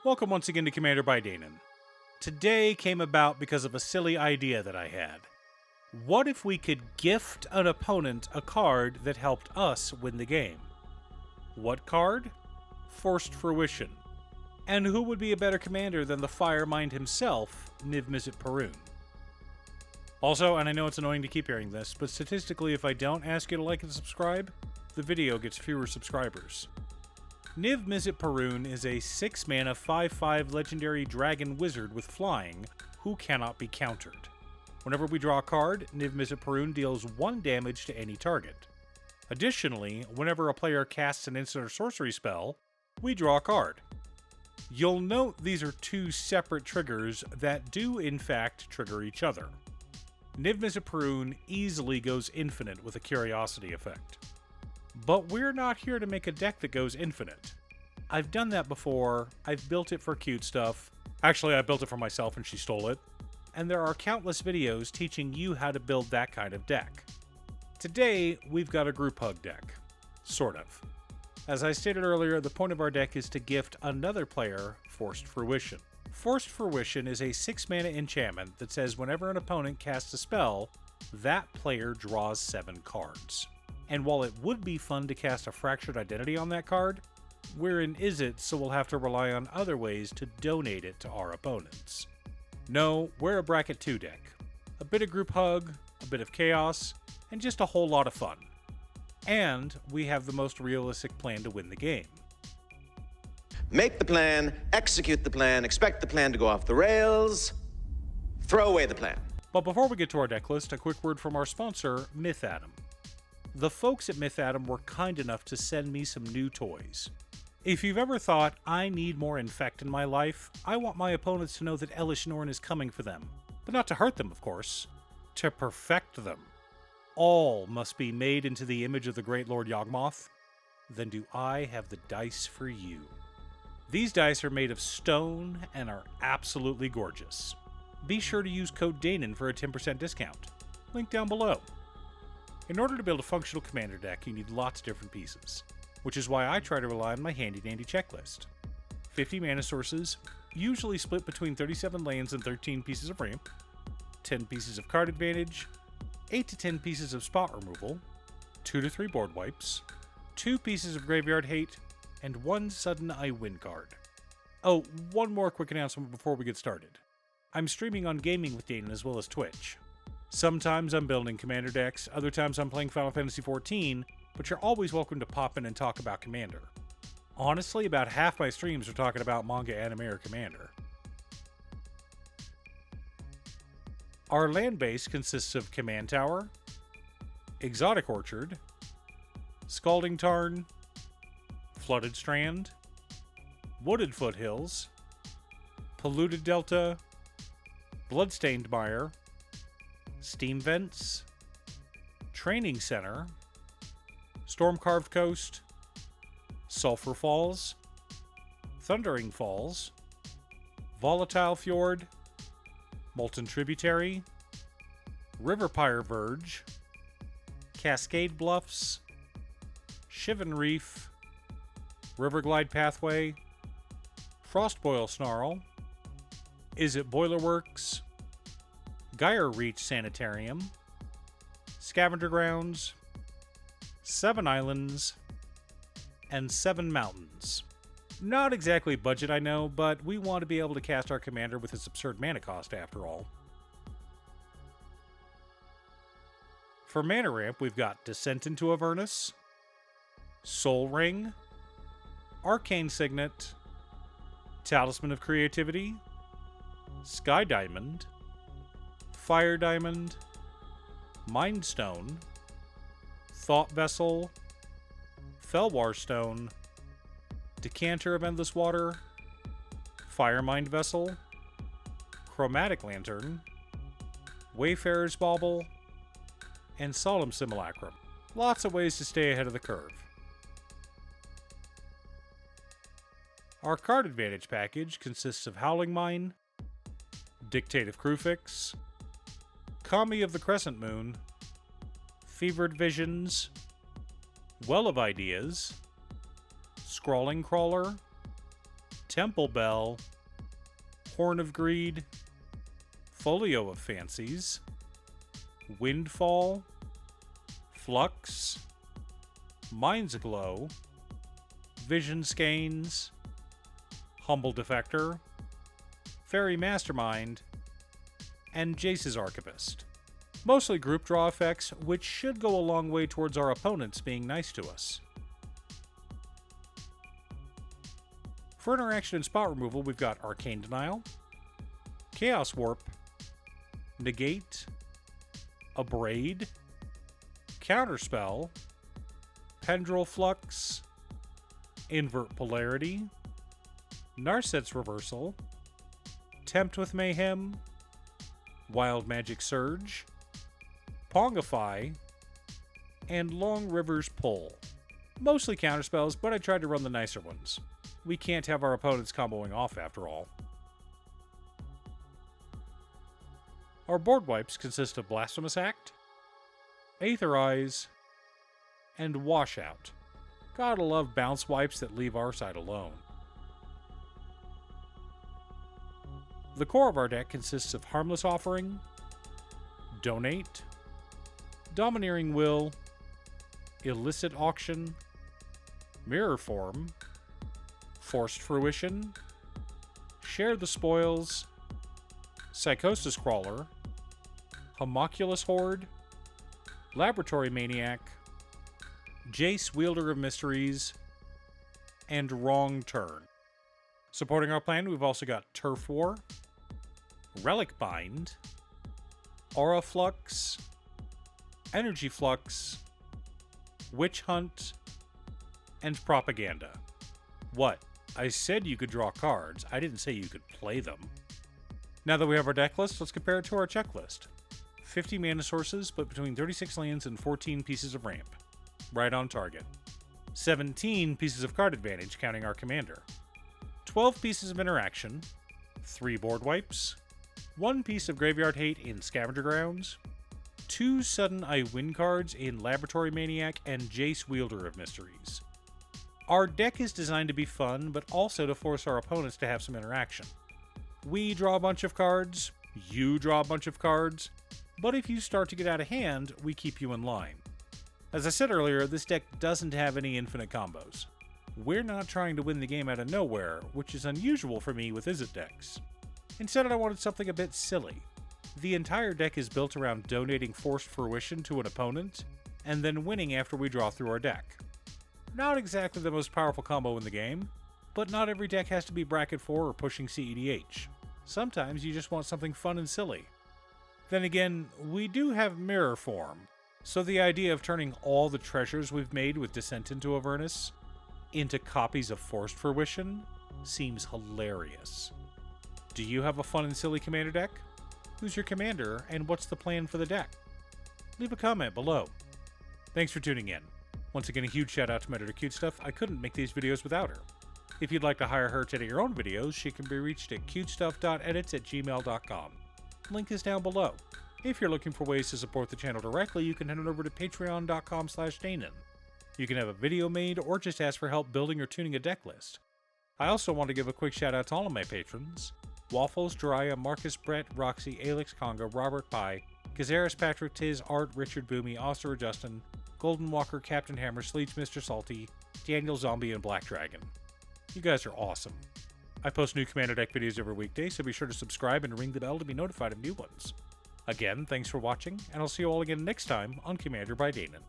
Welcome once again to Commander by Danon. Today came about because of a silly idea that I had. What if we could gift an opponent a card that helped us win the game? What card? Forced Fruition. And who would be a better commander than the Fire Mind himself, Niv-Mizzet. Also, and I know it's annoying to keep hearing this, but statistically if I don't ask you to like and subscribe, the video gets fewer subscribers. Niv-Mizzet is a 6-mana 5/5 legendary dragon wizard with flying who cannot be countered. Whenever we draw a card, Niv-Mizzet deals 1 damage to any target. Additionally, whenever a player casts an instant or sorcery spell, we draw a card. You'll note these are 2 separate triggers that do in fact trigger each other. Niv-Mizzet easily goes infinite with a Curiosity effect. But we're not here to make a deck that goes infinite. I've done that before, I've built it for Cute Stuff. Actually, I built it for myself and she stole it. And there are countless videos teaching you how to build that kind of deck. Today, we've got a group hug deck. Sort of. As I stated earlier, the point of our deck is to gift another player Forced Fruition. Forced Fruition is a 6-mana enchantment that says whenever an opponent casts a spell, that player draws 7 cards. And while it would be fun to cast a Fractured Identity on that card, we're in Izzet, so we'll have to rely on other ways to donate it to our opponents. No, we're a Bracket 2 deck. A bit of group hug, a bit of chaos, and just a whole lot of fun. And we have the most realistic plan to win the game. Make the plan, execute the plan, expect the plan to go off the rails, throw away the plan. But before we get to our deck list, a quick word from our sponsor, Mythatom. The folks at Mythatom were kind enough to send me some new toys. If you've ever thought, I need more Infect in my life, I want my opponents to know that Elesh Norn is coming for them. But not to hurt them, of course. To perfect them. All must be made into the image of the great Lord Yawgmoth. Then do I have the dice for you. These dice are made of stone and are absolutely gorgeous. Be sure to use code Danon for a 10% discount. Link down below. In order to build a functional commander deck, you need lots of different pieces, which is why I try to rely on my handy-dandy checklist. 50 mana sources, usually split between 37 lands and 13 pieces of ramp, 10 pieces of card advantage, 8 to 10 pieces of spot removal, 2 to 3 board wipes, 2 pieces of graveyard hate, and 1 sudden I win card. Oh, one more quick announcement before we get started. I'm streaming on Gaming with Danon as well as Twitch. Sometimes I'm building commander decks, other times I'm playing Final Fantasy XIV, but you're always welcome to pop in and talk about Commander. Honestly, about half my streams are talking about manga, anime, or Commander. Our land base consists of Command Tower, Exotic Orchard, Scalding Tarn, Flooded Strand, Wooded Foothills, Polluted Delta, Bloodstained Mire, Steam Vents, Training Center, Storm-Carved Coast, Sulphur Falls, Thundering Falls, Volatile Fjord, Molten Tributary, Riverpire Verge, Cascade Bluffs, Shivan Reef, Riverglide Pathway, Frostboil Snarl, Izzet Boiler Works, Gyre Reach Sanitarium, Scavenger Grounds, 7 Islands, and 7 Mountains. Not exactly budget, I know, but we want to be able to cast our commander with its absurd mana cost after all. For mana ramp, we've got Descent into Avernus, Soul Ring, Arcane Signet, Talisman of Creativity, Sky Diamond, Fire Diamond, Mind Stone, Thought Vessel, Felwar Stone, Decanter of Endless Water, Firemind Vessel, Chromatic Lantern, Wayfarer's Bauble, and Solemn Simulacrum. Lots of ways to stay ahead of the curve. Our card advantage package consists of Howling Mine, Dictate of Kruphix, Kami of the Crescent Moon, Fevered Visions, Well of Ideas, Scrawling Crawler, Temple Bell, Horn of Greed, Folio of Fancies, Windfall, Flux, Mind's Glow, Vision Skeins, Humble Defector, Fairy Mastermind, and Jace's Archivist. Mostly group draw effects, which should go a long way towards our opponents being nice to us. For interaction and spot removal, we've got Arcane Denial, Chaos Warp, Negate, Abrade, Counterspell, Pendril Flux, Invert Polarity, Narset's Reversal, Tempt with Mayhem, Wild Magic Surge, Pongify, and Long River's Pull. Mostly counterspells, but I tried to run the nicer ones. We can't have our opponents comboing off after all. Our board wipes consist of Blasphemous Act, Aetherize, and Washout. Gotta love bounce wipes that leave our side alone. The core of our deck consists of Harmless Offering, Donate, Domineering Will, Illicit Auction, Mirror Form, Forced Fruition, Share the Spoils, Psychosis Crawler, Homunculus Horde, Laboratory Maniac, Jace Wielder of Mysteries, and Wrong Turn. Supporting our plan, we've also got Turf War, Relic Bind, Aura Flux, Energy Flux, Witch Hunt, and Propaganda. What? I said you could draw cards. I didn't say you could play them. Now that we have our deck list, let's compare it to our checklist. 50 mana sources, split between 36 lands and 14 pieces of ramp. Right on target. 17 pieces of card advantage, counting our commander. 12 pieces of interaction. 3 board wipes. 1 piece of graveyard hate in Scavenger Grounds. 2 sudden I win cards in Laboratory Maniac and Jace Wielder of Mysteries. Our deck is designed to be fun, but also to force our opponents to have some interaction. We draw a bunch of cards, you draw a bunch of cards, but if you start to get out of hand, we keep you in line. As I said earlier, this deck doesn't have any infinite combos. We're not trying to win the game out of nowhere, which is unusual for me with Izzet decks. Instead, I wanted something a bit silly. The entire deck is built around donating Forced Fruition to an opponent, and then winning after we draw through our deck. Not exactly the most powerful combo in the game, but not every deck has to be bracket 4 or pushing CEDH. Sometimes you just want something fun and silly. Then again, we do have Mirror Form, so the idea of turning all the treasures we've made with Descent into Avernus into copies of Forced Fruition seems hilarious. Do you have a fun and silly commander deck? Who's your commander, and what's the plan for the deck? Leave a comment below. Thanks for tuning in. Once again, a huge shout out to my editor cutestuff. I couldn't make these videos without her. If you'd like to hire her to edit your own videos, she can be reached at cutestuff.edits@gmail.com. Link is down below. If you're looking for ways to support the channel directly, you can head on over to patreon.com/Danon. You can have a video made or just ask for help building or tuning a deck list. I also want to give a quick shout out to all of my patrons: Waffles, Jiraiya, Marcus, Brett, Roxy, Alex, Conga, Robert Pye, Gazaris, Patrick, Tiz, Art, Richard, Boomy, Oster, Justin, Golden Walker, Captain Hammer, Sleech, Mr. Salty, Daniel Zombie, and Black Dragon. You guys are awesome. I post new Commander deck videos every weekday, so be sure to subscribe and ring the bell to be notified of new ones. Again, thanks for watching, and I'll see you all again next time on Commander by Danon.